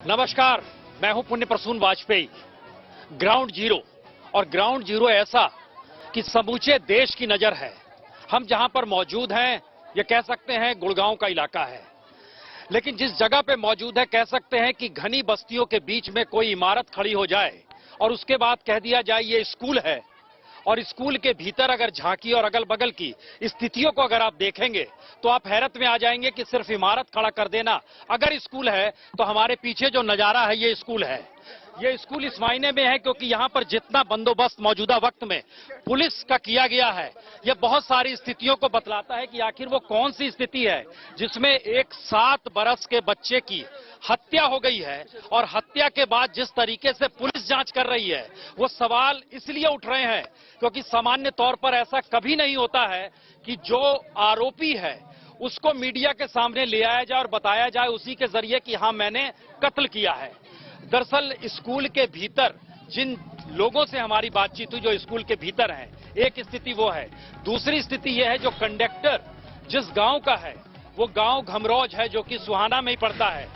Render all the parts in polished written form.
नमस्कार, मैं हूं पुण्य प्रसून वाजपेयी। ग्राउंड जीरो, और ग्राउंड जीरो ऐसा कि समूचे देश की नजर है। हम जहां पर मौजूद हैं, ये कह सकते हैं गुड़गांव का इलाका है, लेकिन जिस जगह पे मौजूद है कह सकते हैं कि घनी बस्तियों के बीच में कोई इमारत खड़ी हो जाए और उसके बाद कह दिया जाए ये स्कूल है, और स्कूल के भीतर अगर झांकी और अगल बगल की स्थितियों को अगर आप देखेंगे तो आप हैरत में आ जाएंगे कि सिर्फ इमारत खड़ा कर देना अगर स्कूल है तो हमारे पीछे जो नजारा है ये स्कूल है। ये स्कूल इस मायने में है क्योंकि यहां पर जितना बंदोबस्त मौजूदा वक्त में पुलिस का किया गया है, ये बहुत सारी स्थितियों को बतलाता है कि आखिर वो कौन सी स्थिति है जिसमें एक 7 बरस के बच्चे की हत्या हो गई है, और हत्या के बाद जिस तरीके से पुलिस जांच कर रही है वो सवाल इसलिए उठ रहे हैं क्योंकि सामान्य तौर पर ऐसा कभी नहीं होता है कि जो आरोपी है उसको मीडिया के सामने ले आया जाए और बताया जाए उसी के जरिए कि हाँ मैंने कत्ल किया है। दरअसल स्कूल के भीतर जिन लोगों से हमारी बातचीत हुई जो स्कूल के भीतर हैं, एक स्थिति वो है। दूसरी स्थिति यह है जो कंडक्टर जिस गांव का है वो गांव घमरौज है जो कि सुहाना में ही पड़ता है,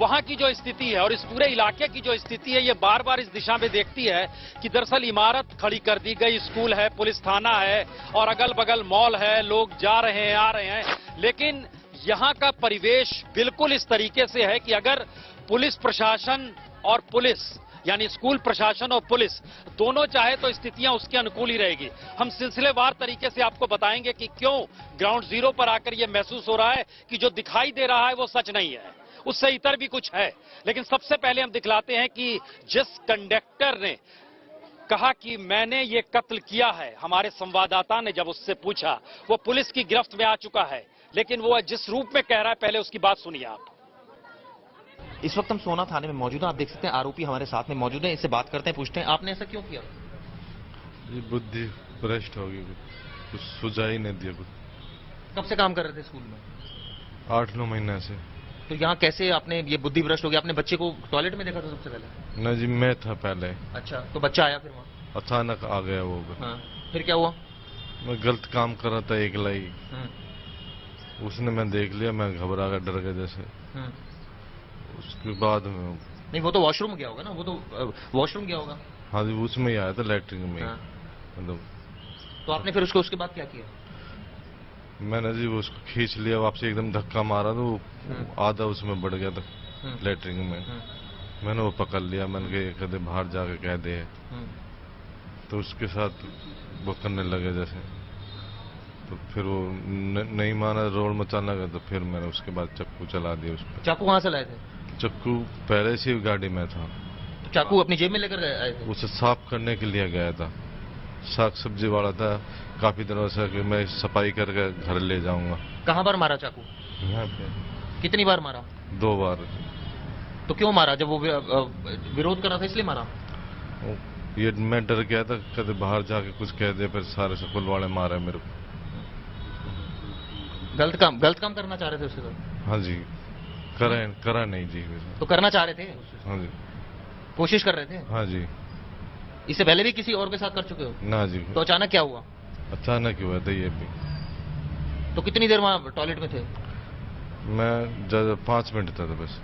वहां की जो स्थिति है और इस पूरे इलाके की जो स्थिति है ये बार बार इस दिशा में देखती है कि दरअसल इमारत खड़ी कर दी गई, स्कूल है, पुलिस थाना है और अगल बगल मॉल है, लोग जा रहे हैं आ रहे हैं, लेकिन यहां का परिवेश बिल्कुल इस तरीके से है कि अगर पुलिस प्रशासन और पुलिस यानी स्कूल प्रशासन और पुलिस दोनों चाहे तो स्थितियां उसके अनुकूल ही रहेगी। हम सिलसिलेवार तरीके से आपको बताएंगे कि क्यों ग्राउंड जीरो पर आकर यह महसूस हो रहा है कि जो दिखाई दे रहा है वो सच नहीं है, उससे इतर भी कुछ है। लेकिन सबसे पहले हम दिखलाते हैं कि जिस कंडक्टर ने कहा कि मैंने ये कत्ल किया है, हमारे संवाददाता ने जब उससे पूछा वो पुलिस की गिरफ्त में आ चुका है, लेकिन वो जिस रूप में कह रहा है पहले उसकी बात सुनिए आप। इस वक्त हम सोना थाने में मौजूद हैं। आप देख सकते हैं आरोपी हमारे साथ में मौजूद है, इससे बात करते हैं, पूछते हैं आपने ऐसा क्यों किया। ये बुद्धि भ्रष्ट हो गई, कुछ सुझा ही नहीं दिया। कुछ कब से काम कर रहे थे स्कूल में? 8-9 महीने से। तो यहाँ कैसे आपने ये बुद्धि भ्रष्ट हो गया? आपने बच्चे को टॉयलेट में देखा था सबसे पहले? न जी, मैं था पहले। अच्छा, तो बच्चा आया फिर वहाँ? अचानक आ गया वो। हाँ, फिर क्या हुआ? मैं गलत काम कर रहा था एकला ही, उसने मैं देख लिया, मैं घबरा कर डर गया जैसे। उसके बाद में नहीं, वो तो वॉशरूम गया होगा ना, वो तो वॉशरूम गया होगा। हाँ जी, उसमें ही आया था, लैट्रिन में। हाँ। मतलब तो आपने फिर उसके बाद क्या किया? मैंने जी उसको खींच लिया वापसी, एकदम धक्का मारा तो आधा उसमें बढ़ गया था लैट्रिन में। मैंने वो पकड़ लिया, मैंने कदे बाहर जाके कह दे, तो उसके साथ वो करने लगे जैसे। तो फिर वो नहीं माना, रोड मचाना गया, तो फिर मैंने उसके बाद चक्कू चला दिया उस पर। चाकू कहाँ से लाए थे? चक्कू पहले से ही गाड़ी में था। तो चाकू अपनी जेब में लेकर आए थे? उसे साफ करने के लिए गया था, साग सब्जी वाला था, काफी दिनों से कि मैं सफाई करके घर ले जाऊंगा। कहाँ पर मारा चाकू? यहाँ पे। कितनी बार मारा? 2 बार। तो क्यों मारा? जब वो विरोध कर रहा था इसलिए मारा? ये मैं डर गया था कभी बाहर जाके कुछ कह दे, फिर सारे स्कूल वाले मारे मेरे को। गलत काम करना चाह रहे थे उसके साथ? हाँ जी, करा नहीं जी। तो करना चाह रहे थे? हाँ जी, कोशिश कर रहे थे? हाँ जी। इससे पहले भी किसी और के साथ कर चुके हो? ना जी। तो अचानक क्या हुआ? अचानक ही हुआ था ये भी। तो कितनी देर वहां टॉयलेट में थे? मैं 5 मिनट था बस।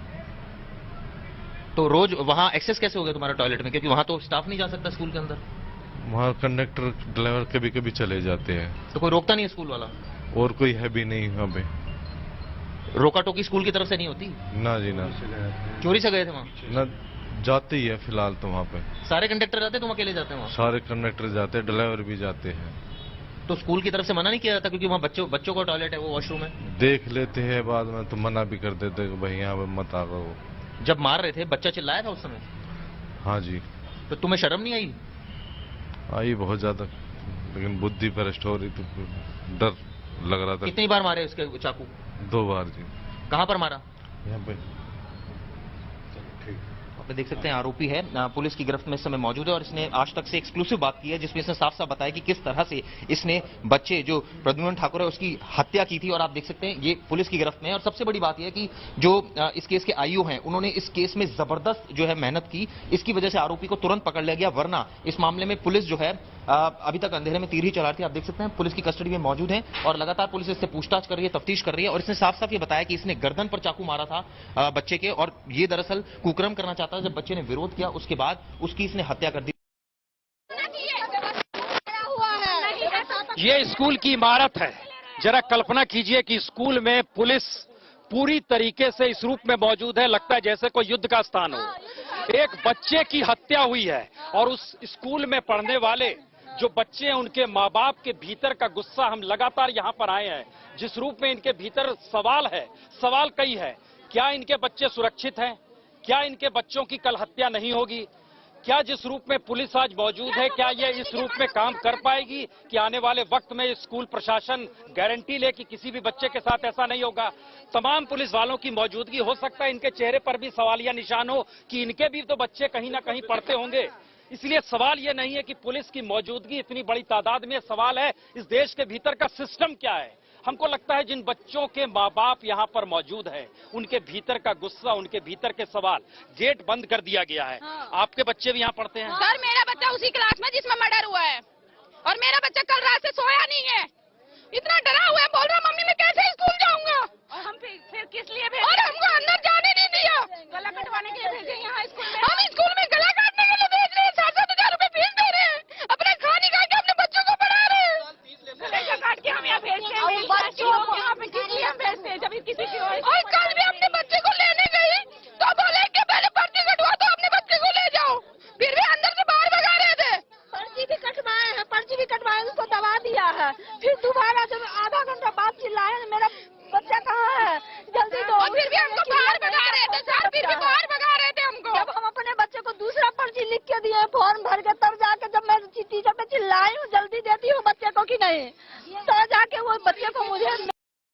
तो रोज वहां एक्सेस कैसे हो गया तुम्हारा टॉयलेट में, क्योंकि वहां तो स्टाफ नहीं जा सकता स्कूल के अंदर? वहाँ कंडक्टर ड्राइवर कभी कभी चले जाते हैं। तो कोई रोकता नहीं है स्कूल वाला? और कोई है भी नहीं वहाँ पे। रोका टोकी स्कूल की तरफ से नहीं होती? ना जी ना। चोरी से गए थे वहाँ? ना, जाते ही है फिलहाल तो वहाँ पे। सारे कंडक्टर जाते हैं, तुम अकेले जाते हैं वहाँ? सारे कंडक्टर जाते हैं, ड्राइवर भी जाते हैं। तो स्कूल की तरफ से मना नहीं किया जाता क्योंकि वहाँ बच्चों का टॉयलेट है, वो वॉशरूम है? देख लेते हैं बाद में, तो मना भी कर देते हैं कि भाई यहाँ पे मत आ गो। जब मार रहे थे बच्चा चिल्लाया था उस समय? हाँ जी। तो तुम्हें शर्म नहीं आई? आई बहुत ज्यादा, लेकिन बुद्धि भ्रष्ट हो रही तो डर लग रहा था। कितनी बार मारे उसके चाकू? 2 बार जी। कहाँ पर मारा? यहाँ पे। में देख सकते हैं आरोपी है पुलिस की गिरफ्त में इस समय मौजूद है और इसने आज तक से एक्सक्लूसिव बात की है जिसमें इसने साफ साफ बताया कि किस तरह से इसने बच्चे जो प्रद्युम्न ठाकुर है उसकी हत्या की थी और आप देख सकते हैं ये पुलिस की गिरफ्त में है। और सबसे बड़ी बात यह है कि जो इस केस के आईओ हैं उन्होंने इस केस में जबरदस्त जो है मेहनत की, इसकी वजह से आरोपी को तुरंत पकड़ लिया गया, वरना इस मामले में पुलिस जो है अभी तक अंधेरे में तीर ही चला रही थी। आप देख सकते हैं पुलिस की कस्टडी में मौजूद है और लगातार पुलिस इससे पूछताछ कर रही है, तफ्तीश कर रही है और इसने साफ साफ ये बताया कि इसने गर्दन पर चाकू मारा था बच्चे के और ये दरअसल कुकर्म करना चाहता था। जब बच्चे ने विरोध किया उसके बाद उसकी इसने हत्या कर दी। ये स्कूल की इमारत है। जरा कल्पना कीजिए कि स्कूल में पुलिस पूरी तरीके से इस रूप में मौजूद है, लगता है जैसे कोई युद्ध का स्थान हो। एक बच्चे की हत्या हुई है और उस स्कूल में पढ़ने वाले जो बच्चे हैं उनके माँ बाप के भीतर का गुस्सा, हम लगातार यहाँ पर आए हैं। जिस रूप में इनके भीतर सवाल है, सवाल कई है। क्या इनके बच्चे सुरक्षित हैं? क्या इनके बच्चों की कल हत्या नहीं होगी? क्या जिस रूप में पुलिस आज मौजूद है, क्या ये इस रूप में काम कर पाएगी कि आने वाले वक्त में स्कूल प्रशासन गारंटी ले कि किसी भी बच्चे के साथ ऐसा नहीं होगा? तमाम पुलिस वालों की मौजूदगी, हो सकता है इनके चेहरे पर भी सवालिया निशान हो कि इनके भी तो बच्चे कहीं ना कहीं पढ़ते होंगे। इसलिए सवाल ये नहीं है कि पुलिस की मौजूदगी इतनी बड़ी तादाद में, सवाल है इस देश के भीतर का सिस्टम क्या है। हमको लगता है जिन बच्चों के माँ बाप यहाँ पर मौजूद हैं, उनके भीतर का गुस्सा, उनके भीतर के सवाल, गेट बंद कर दिया गया है। आपके बच्चे भी यहाँ पढ़ते हैं? सर मेरा बच्चा उसी क्लास में जिसमें मर्डर हुआ है और मेरा बच्चा कल रात से सोया नहीं है, इतना डरा हुआ है, बोल रहा मम्मी मैं कैसे स्कूल जाऊंगा। और हम फिर किस लिए